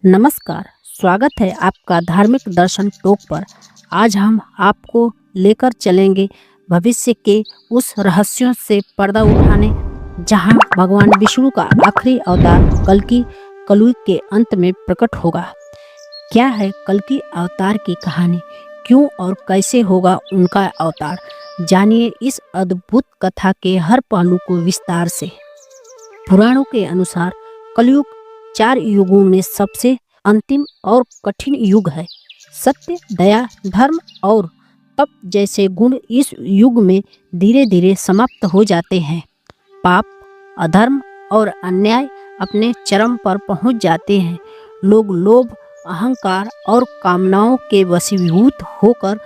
नमस्कार, स्वागत है आपका धार्मिक दर्शन टॉक पर। आज हम आपको लेकर चलेंगे भविष्य के उस रहस्यों से पर्दा उठाने जहां भगवान विष्णु का आखिरी अवतार कल्कि कलयुग के अंत में प्रकट होगा। क्या है कल्कि अवतार की कहानी, क्यों और कैसे होगा उनका अवतार? जानिए इस अद्भुत कथा के हर पहलू को विस्तार से। पुराणों के अनुसार कलयुग 4 युगों में सबसे अंतिम और कठिन युग है। सत्य, दया, धर्म और तप जैसे गुण इस युग में धीरे धीरे समाप्त हो जाते हैं। पाप, अधर्म और अन्याय अपने चरम पर पहुंच जाते हैं। लोग लोभ, अहंकार और कामनाओं के वशीभूत होकर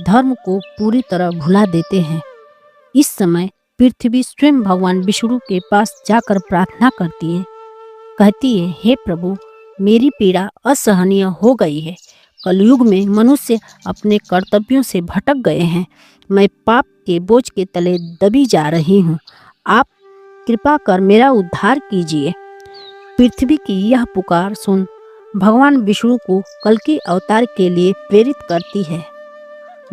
धर्म को पूरी तरह भुला देते हैं। इस समय पृथ्वी स्वयं भगवान विष्णु के पास जाकर प्रार्थना करती है, कहती है, हे प्रभु, मेरी पीड़ा असहनीय हो गई है। कलयुग में मनुष्य अपने कर्तव्यों से भटक गए हैं। मैं पाप के बोझ के तले दबी जा रही हूँ। आप कृपा कर मेरा उद्धार कीजिए। पृथ्वी की यह पुकार सुन भगवान विष्णु को कल्कि अवतार के लिए प्रेरित करती है।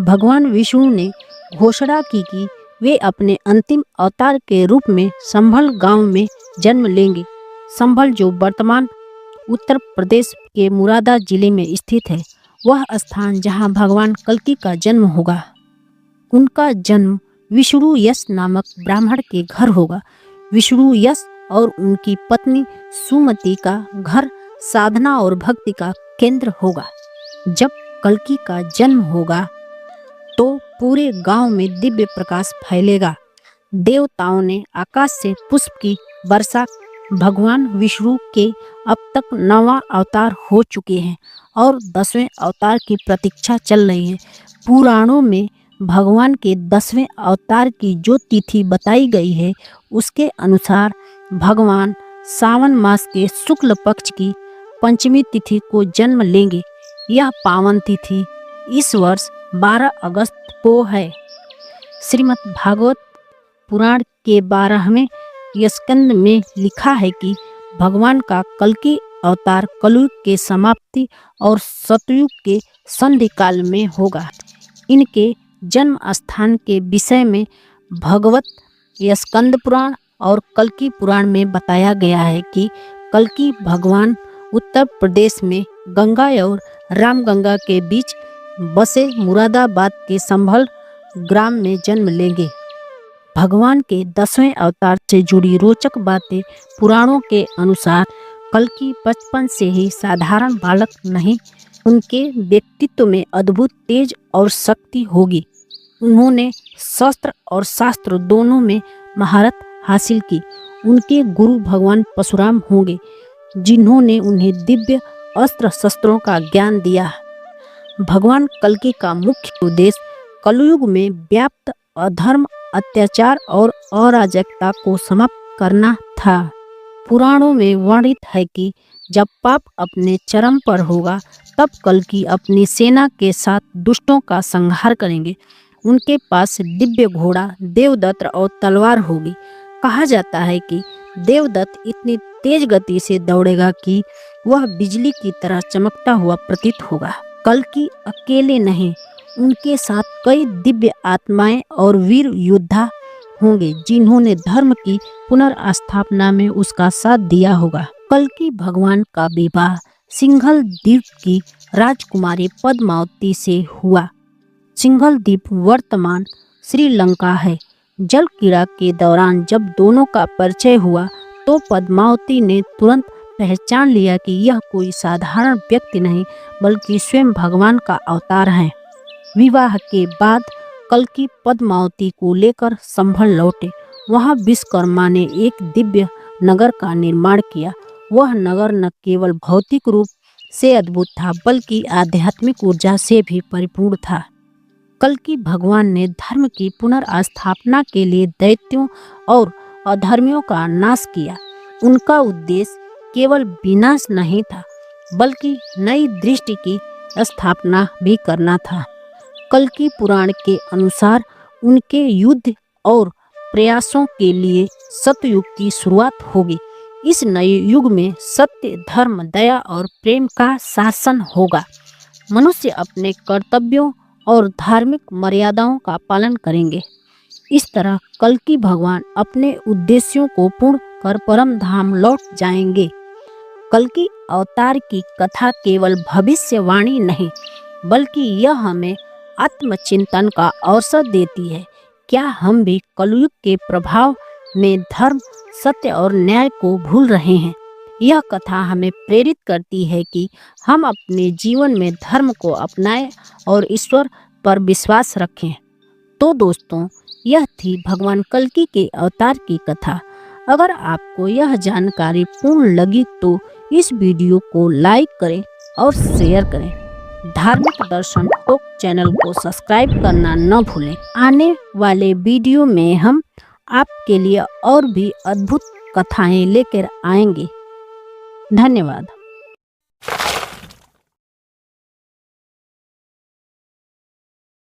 भगवान विष्णु ने घोषणा की कि वे अपने अंतिम अवतार के रूप में संभल गांव में जन्म लेंगे। संभल, जो वर्तमान उत्तर प्रदेश के मुरादा जिले में स्थित है, वह स्थान जहां भगवान कल्कि का जन्म होगा। उनका जन्म विष्णु यश नामक ब्राह्मण के घर होगा। विष्णु यश और उनकी पत्नी सुमति का घर साधना और भक्ति का केंद्र होगा। जब कल्कि का जन्म होगा तो पूरे गांव में दिव्य प्रकाश फैलेगा। देवताओं ने आकाश से पुष्प की वर्षा। भगवान विष्णु के अब तक 9वां अवतार हो चुके हैं और 10वें अवतार की प्रतीक्षा चल रही है। पुराणों में भगवान के 10वें अवतार की जो तिथि बताई गई है, उसके अनुसार भगवान सावन मास के शुक्ल पक्ष की पंचमी तिथि को जन्म लेंगे। यह पावन तिथि इस वर्ष 12 अगस्त को है। श्रीमद् भागवत पुराण के 12वें स्कंद में लिखा है कि भगवान का कल्कि अवतार कलयुग के समाप्ति और सतयुग के संधि काल में होगा। इनके जन्म स्थान के विषय में भगवत स्कंद पुराण और कल्कि पुराण में बताया गया है कि कल्कि भगवान उत्तर प्रदेश में गंगा और रामगंगा के बीच बसे मुरादाबाद के संभल ग्राम में जन्म लेंगे। भगवान के 10वें अवतार से जुड़ी रोचक बातें। पुराणों के अनुसार कल्कि बचपन से ही साधारण बालक नहीं, उनके व्यक्तित्व में अद्भुत तेज और शक्ति होगी। उन्होंने शस्त्र और शास्त्र दोनों में महारत हासिल की। उनके गुरु भगवान परशुराम होंगे, जिन्होंने उन्हें दिव्य अस्त्र शस्त्रों का ज्ञान दिया। भगवान कल्कि का मुख्य उद्देश्य कलयुग में व्याप्त अधर्म, अत्याचार और अराजकता को समाप्त करना था। पुराणों में वर्णित है कि जब पाप अपने चरम पर होगा, तब कल्कि अपनी सेना के साथ दुष्टों का संहार करेंगे। उनके पास दिव्य घोड़ा, देवदत्त और तलवार होगी। कहा जाता है कि देवदत्त इतनी तेज गति से दौड़ेगा कि वह बिजली की तरह चमकता हुआ प्रतीत होगा। कल्कि अकेले नहीं, उनके साथ कई दिव्य आत्माएं और वीर योद्धा होंगे, जिन्होंने धर्म की पुनर्स्थापना में उसका साथ दिया होगा। कल्कि भगवान का विवाह सिंघल द्वीप की राजकुमारी पद्मावती से हुआ। सिंघल द्वीप वर्तमान श्रीलंका है। जल क्रीड़ा के दौरान जब दोनों का परिचय हुआ तो पद्मावती ने तुरंत पहचान लिया कि यह कोई साधारण व्यक्ति नहीं, बल्कि स्वयं भगवान का अवतार है। विवाह के बाद कल्कि पद्मावती को लेकर संभल लौटे। वहां विश्वकर्मा ने एक दिव्य नगर का निर्माण किया। वह नगर न केवल भौतिक रूप से अद्भुत था, बल्कि आध्यात्मिक ऊर्जा से भी परिपूर्ण था। कल्कि भगवान ने धर्म की पुनर्स्थापना के लिए दैत्यों और अधर्मियों का नाश किया। उनका उद्देश्य केवल विनाश नहीं था, बल्कि नई दृष्टि की स्थापना भी करना था। कल्कि पुराण के अनुसार उनके युद्ध और प्रयासों के लिए सतयुग की शुरुआत होगी। इस नए युग में सत्य, धर्म, दया और प्रेम का शासन होगा। मनुष्य अपने कर्तव्यों और धार्मिक मर्यादाओं का पालन करेंगे। इस तरह कल्कि भगवान अपने उद्देश्यों को पूर्ण कर परम धाम लौट जाएंगे। कल्कि अवतार की कथा केवल भविष्यवाणी नहीं, बल्कि यह हमें आत्मचिंतन का अवसर देती है। क्या हम भी कलयुग के प्रभाव में धर्म, सत्य और न्याय को भूल रहे हैं? यह कथा हमें प्रेरित करती है कि हम अपने जीवन में धर्म को अपनाएं और ईश्वर पर विश्वास रखें। तो दोस्तों, यह थी भगवान कल्कि के अवतार की कथा। अगर आपको यह जानकारी पूर्ण लगी तो इस वीडियो को लाइक करें और शेयर करें। धार्मिक दर्शन टॉक चैनल को सब्सक्राइब करना न भूलें। आने वाले वीडियो में हम आपके लिए और भी अद्भुत कथाएं लेकर आएंगे। धन्यवाद।